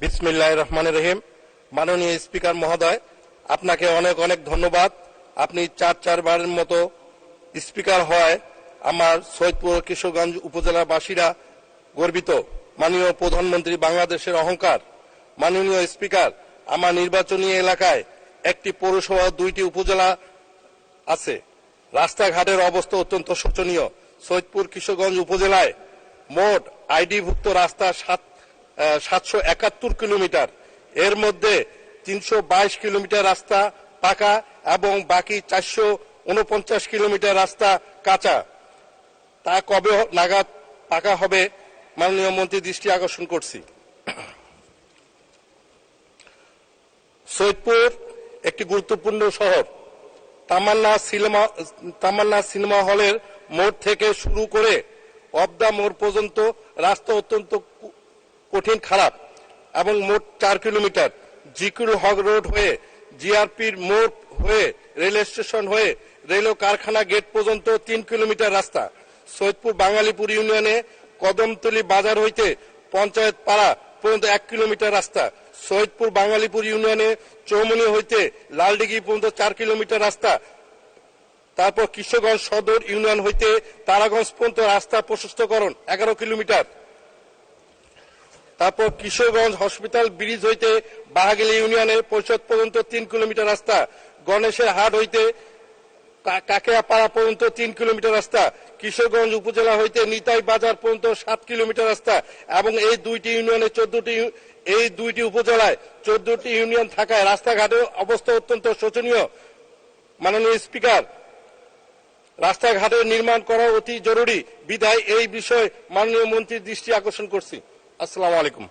বিসমিল্লাহির রহমানির রহিম। মাননীয় স্পিকার মহোদয়, আপনাকে অনেক অনেক ধন্যবাদ। আপনি চারবারের মতো স্পিকার হওয়ায় আমার সৈয়দপুর কিশোরগঞ্জ উপজেলাবাসীরা গর্বিত। মাননীয় প্রধানমন্ত্রী বাংলাদেশের অহংকার। মাননীয় স্পিকার, আমার নির্বাচনী এলাকায় একটি পৌরসভা, 2টি উপজেলা আছে। রাস্তাঘাটের অবস্থা অত্যন্ত শোচনীয়। সৈয়দপুর কিশোরগঞ্জ উপজেলায় মোট আইডিভুক্ত রাস্তা 771 কিলোমিটার। এর মধ্যে 322 কিলোমিটার রাস্তা পাকা এবং বাকি 449 কিলোমিটার রাস্তা কাঁচা। তা কবে নাগাদ পাকা হবে মাননীয় মন্ত্রী দৃষ্টি আকর্ষণ করছি। সৈয়দপুর একটি গুরুত্বপূর্ণ শহর। তামান্না সিনেমা হলের মোড় থেকে শুরু করে অবদা মোড় পর্যন্ত রাস্তা অত্যন্ত কঠিন, খারাপ এবং মোট 4 কিলোমিটার। জিকির হক রোড হয়ে, জিআরপির মোড় হয়ে, রেল স্টেশন হয়ে রেল কারখানা গেট পর্যন্ত 3 কিলোমিটার রাস্তা। সৈয়দপুর বাঙালিপুর ইউনিয়নে কদমতলী বাজার হইতে পঞ্চায়েত পাড়া পর্যন্ত 1 কিলোমিটার রাস্তা। সৈয়দপুর বাঙালিপুর ইউনিয়নে চৌমনি হইতে লালডিঘি পর্যন্ত 4 কিলোমিটার রাস্তা। তারপর কিশোরগঞ্জ সদর ইউনিয়ন হইতে তারাগঞ্জ পর্যন্ত রাস্তা প্রশস্তকরণ 11 কিলোমিটার। তারপর কিশোরগঞ্জ হসপিটাল ব্রিজ হইতে বাহাগিলি ইউনিয়নের পরিষদ পর্যন্ত 3 কিলোমিটার রাস্তা। গণেশের হাট হইতে কাকেয়াপাড়া পর্যন্ত 3 কিলোমিটার রাস্তা। কিশোরগঞ্জ উপজেলা হইতে নিতাই বাজার পর্যন্ত 7 কিলোমিটার রাস্তা। এবং এই 2টি ইউনিয়নে 2টি উপজেলায় 14টি ইউনিয়ন থাকায় রাস্তাঘাটের অবস্থা অত্যন্ত শোচনীয়। মাননীয় স্পিকার, রাস্তাঘাটের নির্মাণ করা অতি জরুরি বিধায় এই বিষয়ে মাননীয় মন্ত্রীর দৃষ্টি আকর্ষণ করছি। আসসালামু আলাইকুম।